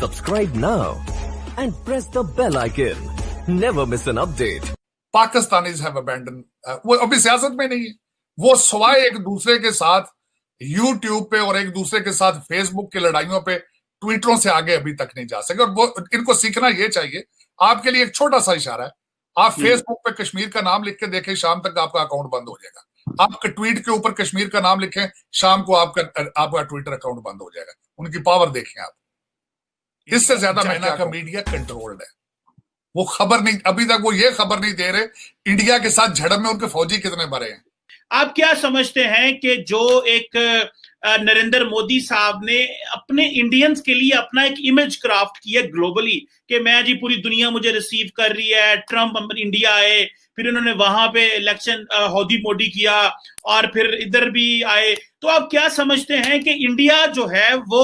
Subscribe now and press the bell icon. Never miss an update. Pakistanis have abandon, वो अभी सियासत में नहीं है। वो सवाए एक दूसरे के साथ यूट्यूब पे और एक दूसरे के साथ फेसबुक की लड़ाइयों पे ट्विटरों से आगे अभी तक नहीं जा सके। और वो इनको सीखना ये चाहिए। आपके लिए एक छोटा सा इशारा है, आप फेसबुक पे कश्मीर का नाम लिख के देखें, शाम तक आपका अकाउंट बंद हो जाएगा। आप ट्वीट के ऊपर कश्मीर का नाम लिखें, शाम को आपका ट्विटर अकाउंट बंद हो जाएगा। उनकी पावर देखें आप। इससे ज्यादा चाइना का मीडिया कंट्रोल्ड है। वो खबर नहीं, अभी तक वो ये खबर नहीं दे रहे इंडिया के साथ झड़प में उनके फौजी कितने मरे हैं। आप क्या समझते हैं कि जो एक नरेंद्र मोदी साहब ने अपने इंडियंस के लिए अपना एक इमेज क्राफ्ट किया ग्लोबली कि मैं जी पूरी दुनिया मुझे रिसीव कर रही है, ट्रम्प इंडिया आए, फिर उन्होंने वहां पे इलेक्शन हौदी मोदी किया और फिर इधर भी आए, तो आप क्या समझते हैं कि इंडिया जो है वो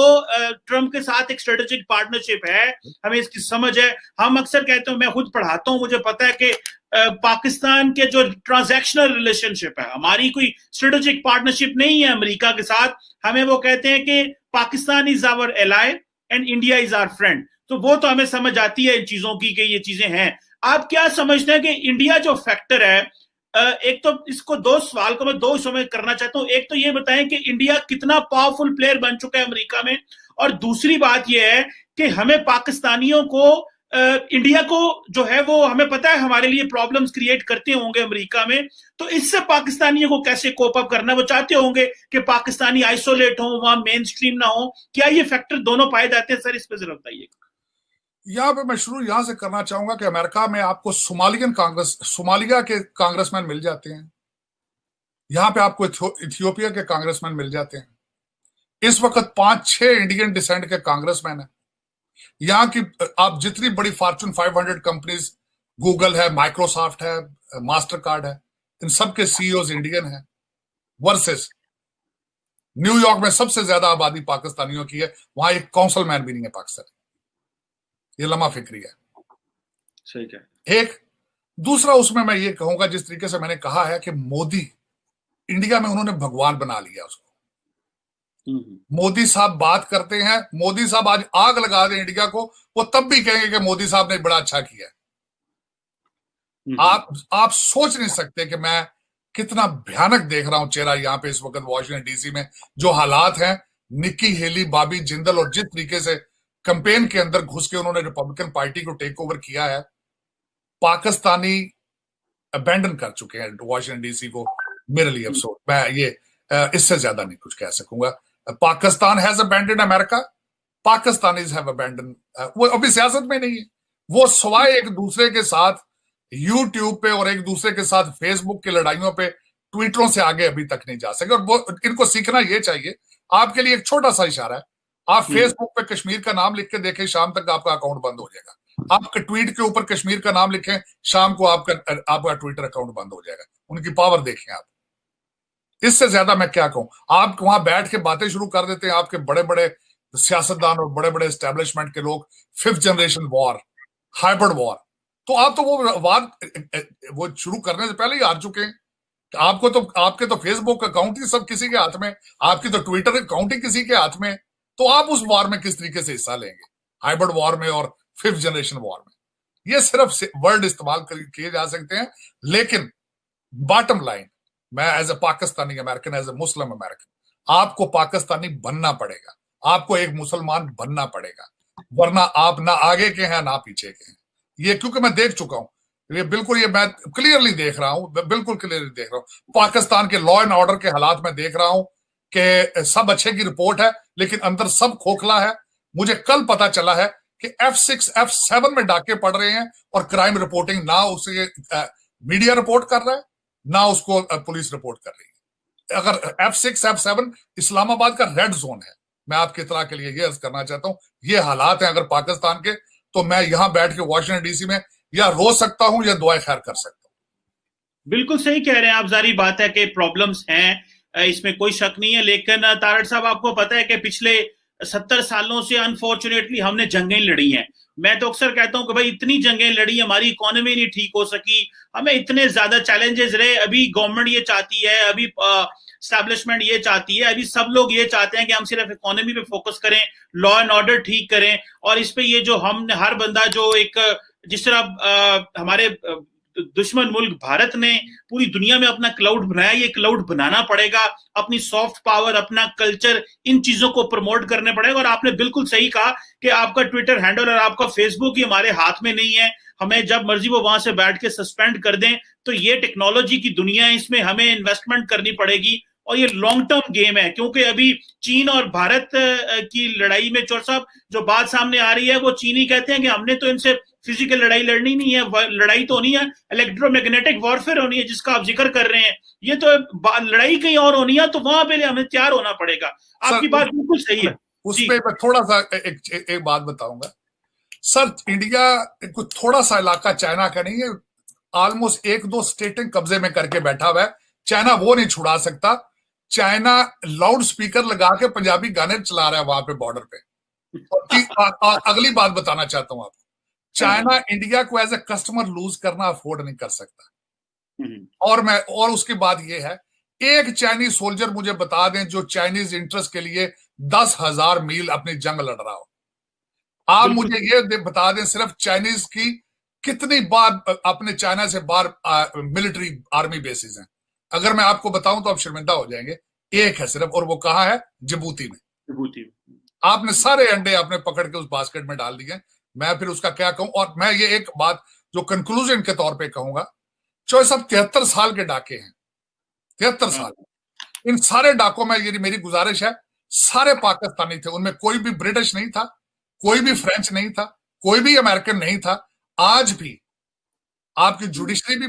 ट्रम्प के साथ एक स्ट्रेटेजिक पार्टनरशिप है, हमें इसकी समझ है। हम अक्सर कहते हैं, मैं खुद पढ़ाता हूं, मुझे पता है कि पाकिस्तान के जो ट्रांजैक्शनल रिलेशनशिप है, हमारी कोई स्ट्रेटेजिक पार्टनरशिप नहीं है अमेरिका के साथ। हमें वो कहते हैं कि Pakistan is our ally and India is our friend. तो वो तो हमें समझ आती है इन चीजों की कि ये चीजें हैं। आप क्या समझते हैं कि इंडिया जो फैक्टर है, एक तो इसको दो सवाल को मैं दो हिस्सों में करना चाहता हूं। एक तो ये बताएं कि इंडिया कितना पावरफुल प्लेयर बन चुका है अमेरिका में, और दूसरी बात यह है कि हमें पाकिस्तानियों को इंडिया को जो है वो हमें पता है हमारे लिए प्रॉब्लम्स क्रिएट करते होंगे अमेरिका में, तो इससे पाकिस्तानियों को कैसे कोप अप करना, वो चाहते होंगे कि पाकिस्तानी आइसोलेट हो, वहां मेन स्ट्रीम ना हो। क्या ये फैक्टर दोनों पाए जाते हैं सर? इस पर जरा बताइए। यहाँ पे मैं शुरू यहां से करना चाहूंगा कि अमेरिका में आपको सोमालिया के कांग्रेसमैन मिल जाते हैं, यहां पे आपको इथियोपिया के कांग्रेसमैन मिल जाते हैं। इस वक्त 5-6 इंडियन डिसेंट के कांग्रेसमैन हैं। यहाँ की आप जितनी बड़ी फॉर्च्यून 500 कंपनीज, गूगल है, माइक्रोसॉफ्ट है, मास्टर कार्ड है, इन सब के सीईओज इंडियन हैं। वर्सेस न्यूयॉर्क में सबसे ज्यादा आबादी पाकिस्तानियों की है, वहां एक काउंसिलमैन भी नहीं है पाकिस्तानी। ये लम्हा फिक्री है। सही है। एक दूसरा, उसमें मैं ये कहूंगा, जिस तरीके से मैंने कहा है कि मोदी इंडिया में उन्होंने भगवान बना लिया उसको। मोदी साहब बात करते हैं, मोदी साहब आज आग लगा दें इंडिया को, वो तब भी कहेंगे कि मोदी साहब ने बड़ा अच्छा किया। आप सोच नहीं सकते कि मैं कितना भयानक देख रहा हूं चेहरा यहां पे इस वक्त वॉशिंगटन डीसी में। जो हालात हैं, निक्की हेली, बॉबी जिंदल, और जिस तरीके से कैंपेन के अंदर घुस के उन्होंने रिपब्लिकन पार्टी को टेक ओवर किया है, पाकिस्तानी अबैंडन कर चुके हैं वॉशिंगटन डीसी को। मेरे लिए अफसोस, मैं ये इससे ज्यादा नहीं कुछ कह सकूंगा। Pakistan has abandon America, Pakistanis have abandon, वो अभी सियासत में नहीं है। वो सवाए एक दूसरे के साथ यूट्यूब पे और एक दूसरे के साथ फेसबुक की लड़ाइयों पे ट्विटरों से आगे अभी तक नहीं जा सके। और वो इनको सीखना ये चाहिए। आपके लिए एक छोटा सा इशारा है, आप फेसबुक पे कश्मीर का नाम लिख के देखें, शाम तक आपका अकाउंट बंद हो जाएगा। आप ट्वीट के ऊपर कश्मीर का नाम लिखें, शाम को आपका ट्विटर अकाउंट बंद हो जाएगा। उनकी पावर देखें आप। इससे ज्यादा मैं क्या कहूं। आप वहां बैठ के बातें शुरू कर देते हैं, आपके बड़े बड़े सियासतदान और बड़े बड़े एस्टेब्लिशमेंट के लोग, 5th generation war, hybrid war, तो आप तो वो शुरू करने से पहले ही हार चुके हैं। आपके तो फेसबुक अकाउंट ही सब किसी के हाथ में, आपकी तो ट्विटर अकाउंट ही किसी के हाथ में, तो आप उस वॉर में किस तरीके से हिस्सा लेंगे, हाइब्रिड वॉर में और 5th जनरेशन वॉर में। ये सिर्फ वर्ड इस्तेमाल किए जा सकते हैं, लेकिन बॉटम लाइन, मैं as a Pakistani American, as a Muslim American, आपको पाकिस्तानी बनना पड़ेगा, आपको एक मुसलमान बनना पड़ेगा, वरना आप ना आगे के हैं ना पीछे के हैं। ये क्योंकि मैं देख चुका हूं, ये मैं क्लियरली देख रहा हूं, बिल्कुल क्लियरली देख रहा हूं। पाकिस्तान के लॉ एंड ऑर्डर के हालात में देख रहा हूं कि सब अच्छे की रिपोर्ट है, लेकिन अंदर सब खोखला है। मुझे कल पता चला है कि F6, F7 में डाके पड़ रहे हैं, और क्राइम रिपोर्टिंग ना उसे मीडिया रिपोर्ट कर रहा है, ना उसको पुलिस रिपोर्ट कर रही है। अगर F6, F7 इस्लामाबाद का रेड जोन है। मैं आपकी इत्तला के लिए ये अर्ज करना चाहता हूं, ये हालात हैं अगर पाकिस्तान के, तो मैं यहां बैठ के वॉशिंगटन डीसी में या रो सकता हूं या दुआएं खैर कर सकता हूं। बिल्कुल सही कह रहे हैं आप। जारी बात है कि प्रॉब्लम्स हैं, इसमें कोई शक नहीं है। लेकिन तारड़ साहब, आपको पता है कि पिछले 70 सालों से अनफॉर्चुनेटली हमने जंगें लड़ी हैं। मैं तो अक्सर कहता हूं कि भाई इतनी जंगें लड़ी, हमारी इकोनॉमी नहीं ठीक हो सकी, हमें इतने ज्यादा चैलेंजेस रहे। अभी गवर्नमेंट ये चाहती है, अभी एस्टैब्लिशमेंट ये चाहती है, अभी सब लोग ये चाहते हैं कि हम सिर्फ इकोनॉमी पे फोकस करें, लॉ एंड ऑर्डर ठीक करें, और इस पे ये जो हम हर बंदा जो एक जिस तरह हमारे दुश्मन मुल्क भारत ने पूरी दुनिया में अपना क्लाउड बनाया, ये क्लाउड बनाना पड़ेगा, अपनी सॉफ्ट पावर, अपना कल्चर, इन चीजों को प्रमोट करने पड़ेगा। और आपने बिल्कुल सही कहा कि आपका ट्विटर हैंडल और आपका फेसबुक ही हमारे हाथ में नहीं है, हमें जब मर्जी वो वहां से बैठ के सस्पेंड कर दें। तो ये टेक्नोलॉजी की दुनिया है, इसमें हमें इन्वेस्टमेंट करनी पड़ेगी, और ये लॉन्ग टर्म गेम है, क्योंकि अभी चीन और भारत की लड़ाई में चौर साहब जो बात सामने आ रही है, वो चीनी कहते हैं कि हमने तो इनसे फिजिकल लड़ाई लड़नी नहीं है, लड़ाई तो होनी है इलेक्ट्रोमैग्नेटिक वॉरफेयर होनी है, जिसका आप जिक्र कर रहे हैं। ये तो लड़ाई कहीं और होनी है, तो वहां पे हमें तैयार होना पड़ेगा। आपकी बात बिल्कुल सही है। उस पे मैं थोड़ा सा एक बात बताऊंगा सर। इंडिया को थोड़ा सा इलाका चाइना का नहीं है, ऑलमोस्ट 1-2 स्टेटें कब्जे में करके बैठा हुआ है। चाइना वो नहीं छुड़ा सकता। चाइना लाउड स्पीकर लगा के पंजाबी गाने चला रहा है वहां पे बॉर्डर पे। और अगली बात बताना चाहता हूं आपको, चाइना इंडिया को एज ए कस्टमर लूज करना अफोर्ड नहीं कर सकता। और उसके बाद ये है, एक चाइनीज सोल्जर मुझे बता दें जो चाइनीज इंटरेस्ट के लिए 10,000 मील अपनी जंग लड़ रहा हो। आप मुझे ये बता दें सिर्फ चाइनीज की कितनी बार अपने चाइना से बाहर मिलिट्री आर्मी बेसिस हैं। अगर मैं आपको बताऊं तो आप शर्मिंदा हो जाएंगे। एक है सिर्फ, और वो कहां है? जिबूती में। जिबूती आपने सारे अंडे आपने पकड़ के उस बास्केट में डाल दिए। मैं फिर उसका क्या कहूं? और मैं ये एक बात जो कंक्लूजन के तौर पे कहूंगा, चौधरी साहब 73 साल के डाके हैं, 73 साल। इन सारे डाकों में ये मेरी गुजारिश है, सारे पाकिस्तानी थे, उनमें कोई भी ब्रिटिश नहीं था, कोई भी फ्रेंच नहीं था, कोई भी अमेरिकन नहीं था। आज भी आपकी जुडिशरी भी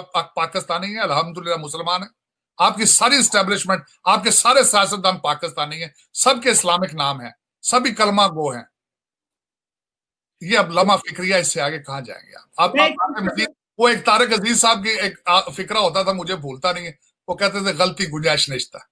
पाकिस्तानी है, अल्हम्दुलिल्लाह मुसलमान है। आपकी सारी एस्टेब्लिशमेंट, आपके सारे सियासतदान पाकिस्तानी है, सबके इस्लामिक नाम है, सभी कलमा गो हैं। ये अब लम्हा फिक्रिया, इससे आगे कहां जाएंगे आप? वो एक तारिक अजीज साहब की एक फिक्रा होता था, मुझे भूलता नहीं है, वो कहते थे गलती गुंजाइश नहीं था।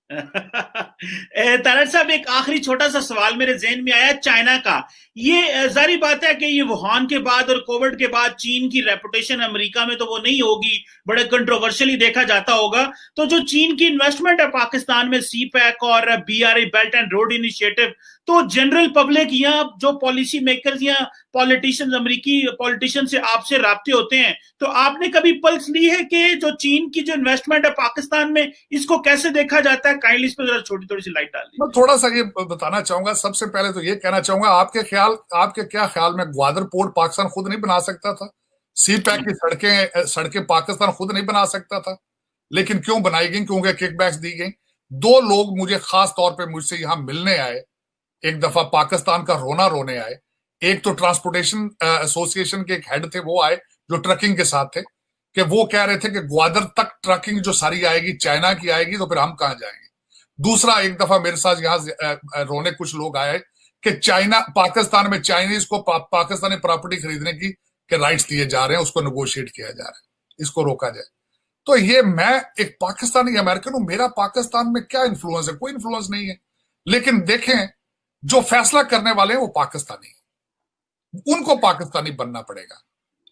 तारक साहब, एक आखिरी छोटा सा सवाल मेरे जहन में आया चाइना का। ये जारी बात है कि ये वुहान के बाद और कोविड के बाद चीन की रेपुटेशन अमेरिका में तो वो नहीं होगी, बड़े कंट्रोवर्शियली देखा जाता होगा। तो जो चीन की इन्वेस्टमेंट है पाकिस्तान में, CPEC और BRI belt and road initiative, तो जनरल पब्लिक या जो पॉलिसी मेकर्स या पॉलिटिशियंस, अमेरिकी पॉलिटिशियन से आपसे राब्ते होते हैं, तो आपने कभी पल्स ली है कि जो चीन की जो इन्वेस्टमेंट है पाकिस्तान में, इसको कैसे देखा जाता है? काइंडली इस पर जरा छोटी थोड़ी सी लाइट डाल दी। मैं थोड़ा सा ये बताना चाहूंगा। सबसे पहले तो ये कहना चाहूंगा, आपके क्या ख्याल में ग्वादर पोर्ट पाकिस्तान खुद नहीं बना सकता था? CPEC की सड़कें पाकिस्तान खुद नहीं बना सकता था? लेकिन क्यों बनाई गई? क्योंकि किकबैक्स दी गई। 2 लोग मुझे खास तौर पे मुझसे यहां मिलने आए, एक दफा पाकिस्तान का रोना रोने आए। एक तो ट्रांसपोर्टेशन एसोसिएशन के एक हेड थे, वो आए जो ट्रकिंग के साथ थे, कि वो कह रहे थे कि ग्वादर तक ट्रकिंग जो सारी आएगी चाइना की आएगी, तो फिर हम कहां जाएंगे। दूसरा, एक दफा मेरे साथ यहां रोने कुछ लोग आए कि चाइना, पाकिस्तान में चाइनीज को पाकिस्तानी प्रॉपर्टी खरीदने की राइट्स दिए जा रहे हैं, उसको नेगोशिएट किया जा रहा है, इसको रोका जाए। तो ये, मैं एक पाकिस्तानी अमेरिकन हूं, मेरा पाकिस्तान में क्या इन्फ्लुएंस है? कोई इन्फ्लुएंस नहीं है। लेकिन देखें, जो फैसला करने वाले हैं वो पाकिस्तानी हैं, उनको पाकिस्तानी बनना पड़ेगा।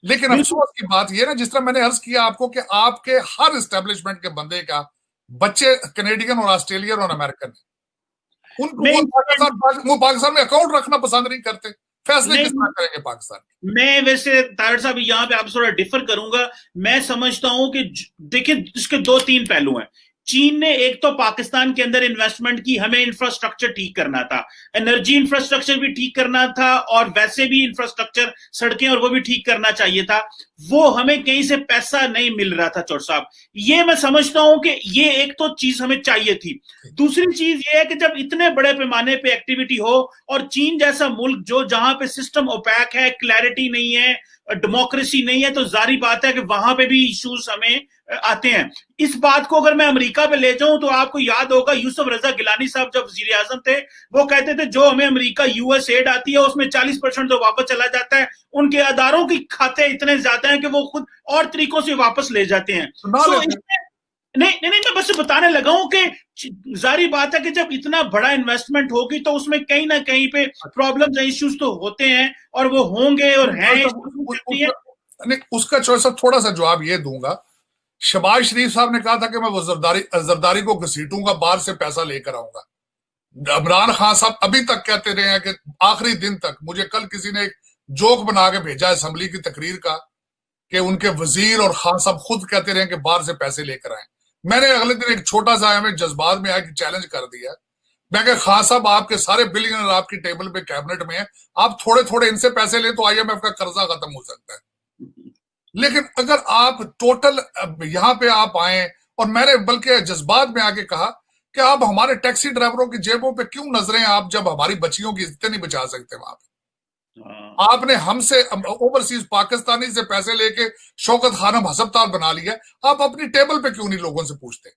लेकिन अफसोस की बात यह ना, जिस तरह मैंने अर्ज किया आपको कि आपके हर एस्टेब्लिशमेंट के बंदे का बच्चे कनेडियन और ऑस्ट्रेलियन और अमेरिकन है, वो पाकिस्तान में अकाउंट रखना पसंद नहीं करते। फैसले किस तरह करेंगे पाकिस्तान? मैं वैसे तारक साहब यहाँ पे आपसे थोड़ा डिफर करूंगा। मैं समझता हूं कि देखिए, इसके 2-3 पहलू हैं। चीन ने एक तो पाकिस्तान के अंदर इन्वेस्टमेंट की, हमें इंफ्रास्ट्रक्चर ठीक करना था, एनर्जी इंफ्रास्ट्रक्चर भी ठीक करना था, और वैसे भी इंफ्रास्ट्रक्चर, सड़कें और वो भी ठीक करना चाहिए था। वो हमें कहीं से पैसा नहीं मिल रहा था चौर साहब। ये मैं समझता हूं कि ये एक तो चीज हमें चाहिए थी। दूसरी चीज ये है कि जब इतने बड़े पैमाने पे एक्टिविटी हो, और चीन जैसा मुल्क जो जहां पे सिस्टम ओपैक है, क्लैरिटी नहीं है, डेमोक्रेसी नहीं है, तो जारी बात है कि वहां पे भी इश्यूज हमें आते हैं। इस बात को अगर मैं अमेरिका पे ले जाऊं, तो आपको याद होगा यूसुफ रजा गिलानी साहब जब वजीर आजम थे, वो कहते थे जो हमें अमेरिका US एड आती है उसमें 40% तो वापस चला जाता है। उनके अदारों की खाते इतने ज्यादा हैं कि वो खुद और तरीकों से वापस ले जाते हैं। नहीं, मैं बस बताने लगा हूं कि जारी बात है कि जब इतना बड़ा इन्वेस्टमेंट होगी तो उसमें कहीं ना कहीं पे प्रॉब्लम्स, इश्यूज तो होते हैं, और वो होंगे और हैं। उसका थोड़ा सा जवाब ये दूंगा शहबाज शरीफ साहब ने कहा था कि मैं वो जरदारी को घसीटूंगा, बाहर से पैसा लेकर आऊंगा। इमरान खान साहब अभी तक कहते रहे हैं कि आखिरी दिन तक, मुझे कल किसी ने एक जोक बना के भेजा असेंबली की तकरीर का कि उनके वजीर और खान साहब खुद कहते रहे कि बाहर से पैसे लेकर आए। मैंने अगले दिन एक छोटा सा हमें जज्बात में आया कि चैलेंज कर दिया, मैं कहा खान साहब आपके सारे बिलियनर आपकी टेबल पे कैबिनेट में है, आप थोड़े थोड़े इनसे पैसे लें तो IMF का कर्जा खत्म हो सकता है। लेकिन अगर आप टोटल यहां पे आप आए, और मैंने बल्कि जज्बात में आके कहा कि आप हमारे टैक्सी ड्राइवरों की जेबों पे क्यों नजरें, आप जब हमारी बच्चियों की इज्जतें नहीं बचा सकते वहां पे। आपने हमसे ओवरसीज पाकिस्तानी से पैसे लेके शौकत खानम हस्पताल बना लिया, आप अपनी टेबल पे क्यों नहीं लोगों से पूछते।